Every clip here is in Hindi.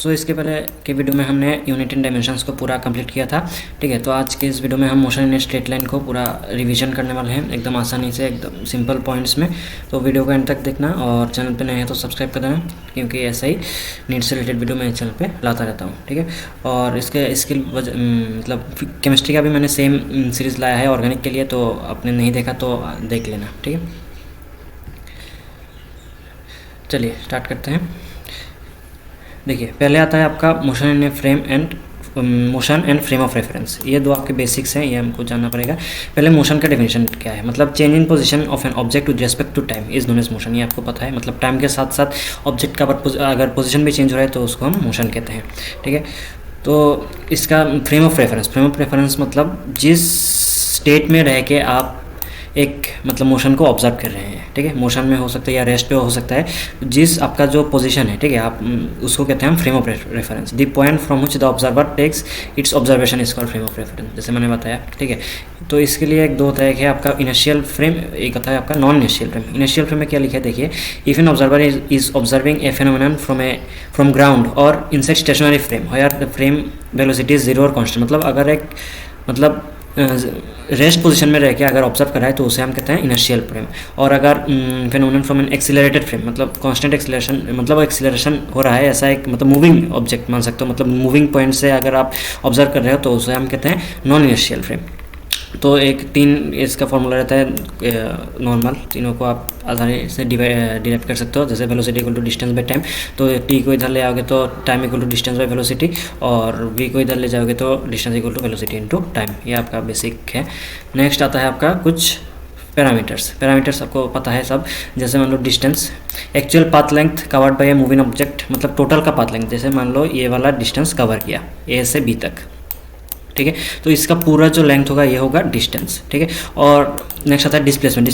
तो इसके पहले के वीडियो में हमने यूनिट इन डायमेंशंस को पूरा कंप्लीट किया था। ठीक है, तो आज के इस वीडियो में हम मोशन इन स्ट्रेट लाइन को पूरा रिवीजन करने वाले हैं एकदम आसानी से, एकदम सिंपल पॉइंट्स में। तो वीडियो को एंड तक देखना और चैनल पे नए हैं तो सब्सक्राइब कर देना, क्योंकि ऐसा ही नीट से रिलेटेड वीडियो मैं चैनल पे लाता रहता हूँ। ठीक है, और इसके मतलब केमिस्ट्री का भी मैंने सेम सीरीज़ लाया है ऑर्गेनिक के लिए, तो आपने नहीं देखा तो देख लेना। ठीक है, चलिए स्टार्ट करते हैं। देखिए, पहले आता है आपका motion in frame and motion and frame of reference. ये दो आपके बेसिक्स हैं, ये हमको जानना पड़ेगा। पहले मोशन का डेफिनेशन क्या है, मतलब change in position of an object with respect to time is known as motion. ये आपको पता है, मतलब टाइम के साथ साथ ऑब्जेक्ट का अगर पोजीशन भी चेंज हो रहा है तो उसको हम मोशन कहते हैं। ठीक है, तो इसका फ्रेम ऑफ रेफरेंस मतलब जिस स्टेट में रह के आप एक मतलब मोशन को ऑब्जर्व कर रहे हैं। ठीक है, मोशन में हो सकता है या रेस्ट पे हो सकता है, जिस आपका जो पोजीशन है, ठीक है, आप उसको कहते हैं हम frame of reference. The point from which the observer takes its observation is called frame of reference, जैसे मैंने बताया। ठीक है, तो इसके लिए एक दो होता है कि आपका इनिशियल फ्रेम, एक होता है आपका non initial frame. Initial frame में क्या लिखा है देखिए, if an observer is observing a phenomenon from ground और inside stationary frame where the frame velocity is zero और कॉन्स्टेंट। मतलब अगर एक मतलब रेस्ट पोजीशन में रह के अगर ऑब्जर्व कर रहा है तो उसे हम कहते हैं इनर्शियल फ्रेम। और अगर phenomenon from an accelerated frame, मतलब कांस्टेंट एक्सीलरेशन, मतलब एक्सीलरेशन हो रहा है, ऐसा एक मतलब मूविंग ऑब्जेक्ट मान सकते हो, मतलब मूविंग पॉइंट से अगर आप ऑब्जर्व कर रहे हो तो उसे हम कहते हैं नॉन इनर्शियल फ्रेम। तो एक तीन इसका फॉर्मूला रहता है नॉर्मल, तीनों को आप आसानी से डिराइव कर सकते हो। जैसे velocity equal to distance by time, तो टी को इधर ले आओगे तो time equal to distance by velocity, और वी को इधर ले जाओगे तो distance equal to velocity into time. ये आपका बेसिक है। नेक्स्ट आता है आपका कुछ पैरामीटर्स आपको पता है सब। जैसे मान लो distance, actual path length covered by a moving object, मतलब टोटल का पाथ लेंथ। जैसे मान लो ये वाला डिस्टेंस कवर किया ए से बी तक, ठीक है, तो इसका पूरा जो लेंथ होगा ये होगा डिस्टेंस। ठीक है, और नेक्स्ट आता है डिस्प्लेसमेंट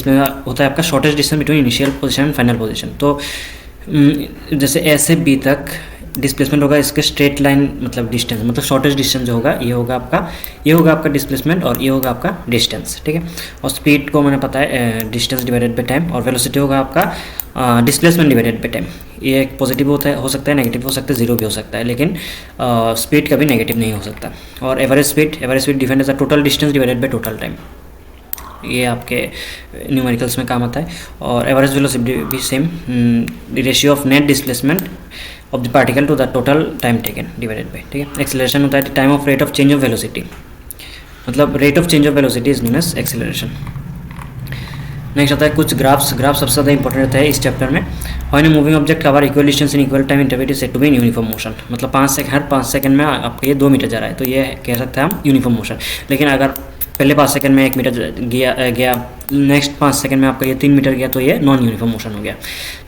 होता है आपका shortest distance between initial position and final position. तो जैसे ए से बी तक डिस्प्लेसमेंट होगा इसके स्ट्रेट लाइन, मतलब डिस्टेंस, मतलब शॉर्टेस्ट डिस्टेंस जो होगा ये होगा आपका डिस्प्लेसमेंट, और ये होगा आपका डिस्टेंस। ठीक है, और स्पीड को मैंने पता है डिस्टेंस डिवाइडेड बाय टाइम, और वेलोसिटी होगा आपका डिस्प्लेसमेंट डिवाइडेड बाय टाइम। ये एक पॉजिटिव हो सकता है, नेगेटिव हो सकता है, जीरो भी हो सकता है, लेकिन स्पीड कभी नेगेटिव नहीं हो सकता। और average speed defined as the total distance divided by total time, ये आपके न्यूमेरिकल्स में काम आता है। और एवरेज वेलोसिटी भी same, ratio of net displacement of the particle to the total time taken divided by. ठीक है, एक्सेलरेशन होता है time of rate of change of velocity, मतलब rate of change of velocity is known as acceleration. Next आता है कुछ ग्राफ्स सबसे ज़्यादा इंपॉर्टेंट रहता है इस चैप्टर में। When a moving object cover equal distance in equal time interval is said to be in uniform motion, मतलब हर 5 सेकंड में आपका ये 2 मीटर जा रहा है, तो ये कह सकते हैं हम यूनिफॉर्म मोशन। लेकिन अगर पहले 5 सेकंड में 1 मीटर गया, नेक्स्ट 5 सेकंड में आपका ये 3 मीटर गया, तो ये नॉन यूनिफॉर्म मोशन हो गया।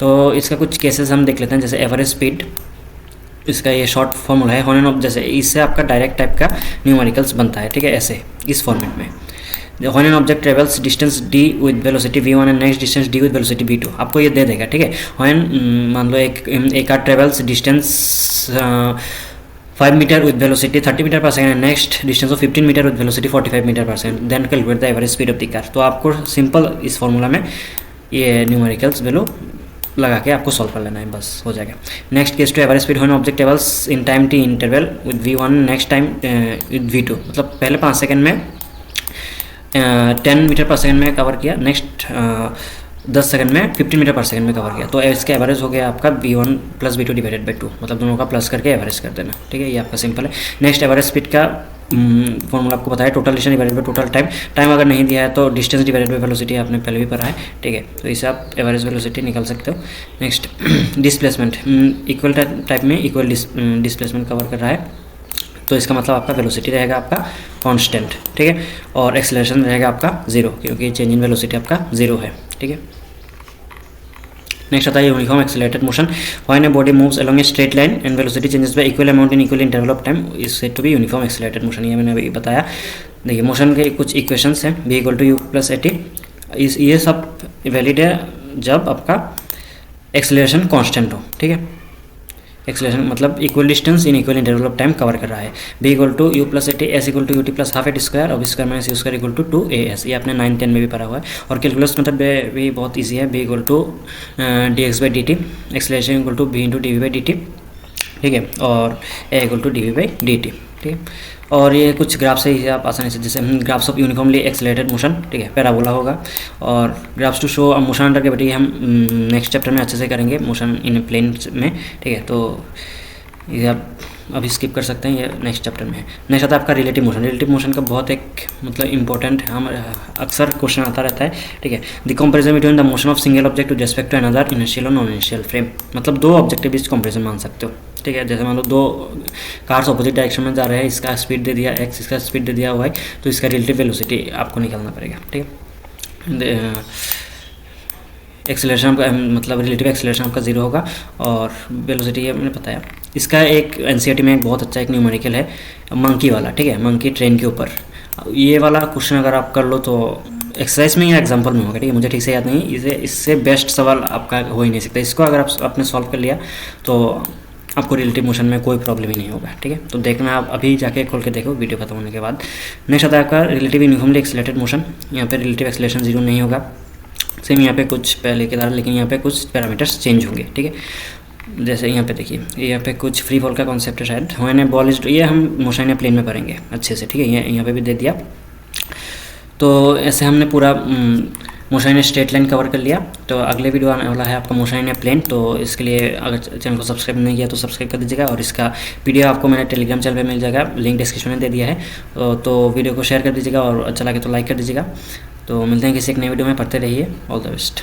तो इसका कुछ केसेस हम देख लेते हैं। जैसे एवरेज स्पीड, इसका ये शॉर्ट फॉर्मूला है व्हेन जैसे इससे आपका डायरेक्ट टाइप का न्यूमेरिकल्स बनता है। ठीक है, ऐसे इस फॉर्मेट में, when an object travels distance d with velocity v1 and next distance d with velocity v2, आपको ये दे देगा। ठीक है, व्हेन मान लो एक car travels distance 5 metre with velocity 30 metre per second and next distance of 15 metre with velocity 45 metre per second, then calculate the average speed of the car. तो आपको सिंपल इस फॉर्मूला में ये न्यूमेरिकल्स वैल्यू लगा के आपको सॉल्व कर लेना है, बस हो जाएगा। Next case to average speed when object travels in time t interval with v1 next time with v2, मतलब पहले 5 सेकंड में 10 मीटर पर सेकंड में कवर किया, नेक्स्ट 10 सेकंड में 15 मीटर पर सेकंड में कवर किया, तो इसका एवरेज हो गया आपका v1 plus v2 divided by 2, मतलब दोनों का प्लस करके एवरेज कर देना। ठीक है, ये आपका सिंपल है। नेक्स्ट एवरेज स्पीड का फॉर्मूला आपको पता है, total distance divided by total time अगर नहीं दिया है तो डिस्टेंस डिवाइडेड बाई वेलोसिटी आपने पहले भी पढ़ा है। ठीक है, तो इससे आप एवरेज वेलोसिटी निकाल सकते हो। नेक्स्ट डिस्प्लेसमेंट, इक्वल टाइप में इक्वल डिस्प्लेसमेंट कवर कर रहा है, तो इसका मतलब आपका वेलोसिटी रहेगा आपका कांस्टेंट। ठीक है, और एक्सेलरेशन रहेगा आपका 0, क्योंकि चेंज इन वेलोसिटी आपका 0 है। ठीक है, नेक्स्ट आता है uniform accelerated motion, when a body moves along a straight line and velocity changes by equal amount in equal interval of time is said to be uniform accelerated motion. ये मैंने अभी बताया। देखिए, मोशन के कुछ इक्वेशंस हैं, v equal to U plus A T, ये सब वैलिड है जब आपका एक्सेलरेशन कांस्टेंट हो। ठीक है, एक्सेलरेशन मतलब equal distance in equal interval of time cover कर रहा है। b equal to U plus A T, S equal to U T plus half A T square, और B square minus U square equal to 2as। ये आपने 9-10 में भी पढ़ा हुआ है। और कैलकुलस मेथड भी बहुत ईजी है। b equal to D X by D T, acceleration equal to b into D V by D T ठीक है, और ए इक्वल टू dv/dt, ठीक है। और ये कुछ ग्राफ से ही आप आसानी से, जैसे graphs of uniformly accelerated motion, ठीक है, पैराबोला होगा। और graphs to show motion under gravity हम नेक्स्ट चैप्टर में अच्छे से करेंगे, मोशन इन प्लेन में, ठीक है। तो ये आप अभी स्किप कर सकते हैं, ये नेक्स्ट चैप्टर में है। नेक्स्ट आता है आपका रिलेटिव मोशन। रिलेटिव मोशन का बहुत एक मतलब इंपॉर्टेंट, हम अक्सर क्वेश्चन आता रहता है, ठीक है। The comparison between the motion of single object to respect to another initial और नॉन इनिशियल फ्रेम, मतलब दो ऑब्जेक्ट के बीच कंपैरिजन मान सकते हो, ठीक है। जैसे मान लो दो कार्स ऑपोजिट डायरेक्शन में जा रहे हैं, इसका स्पीड दे दिया x, इसका स्पीड दे दिया y, तो इसका रिलेटिव वेलोसिटी आपको निकालना पड़ेगा, ठीक है। एक्सेलरेशन का मतलब रिलेटिव एक्सेलरेशन आपका 0 होगा, और वेलोसिटी ये मैंने बताया। इसका एक एनसीईआरटी में एक बहुत अच्छा एक न्यूमेरिकल है, मंकी वाला, ठीक है, मंकी ट्रेन के ऊपर। ये वाला क्वेश्चन अगर आप कर लो तो एक्सरसाइज में या एग्जाम्पल में होगा, ठीक है, मुझे ठीक से याद नहीं, इससे बेस्ट सवाल आपका हो ही नहीं सकता। इसको अगर आपने सॉल्व कर लिया तो आपको रिलेटिव मोशन में कोई प्रॉब्लम ही नहीं होगा, ठीक है। तो देखना, आप अभी जाके खोल के देखो वीडियो खत्म होने के बाद। नेक्स्ट आता है आपका रिलेटिव यूनिफॉर्मली एक्सेलरेटेड मोशन। यहाँ पे रिलेटिव एक्सेलरेशन 0 नहीं होगा, सेम यहाँ पे कुछ पहले की तरह, लेकिन यहाँ पे कुछ पैरामीटर्स चेंज होंगे, ठीक है। जैसे यहाँ पे देखिए, यहाँ पे कुछ फ्री फॉल का कॉन्सेप्ट है शायद, व्हेन बॉल इज, ये हम मोशन या प्लेन में पढ़ेंगे अच्छे से, ठीक है। यहाँ पे भी दे दिया। तो ऐसे हमने पूरा मोशन स्ट्रेट लाइन कवर कर लिया। तो अगले वीडियो आने वाला है आपका मोशन या प्लेन। तो इसके लिए अगर चैनल को सब्सक्राइब नहीं किया तो सब्सक्राइब कर दीजिएगा, और इसका पीडीएफ आपको मैंने टेलीग्राम चैनल पे मिल जाएगा, लिंक डिस्क्रिप्शन में दे दिया है। तो वीडियो को शेयर कर दीजिएगा, और अच्छा लगे तो लाइक कर दीजिएगा। तो मिलते हैं किसी एक नई वीडियो में, पढ़ते रहिए। All the best.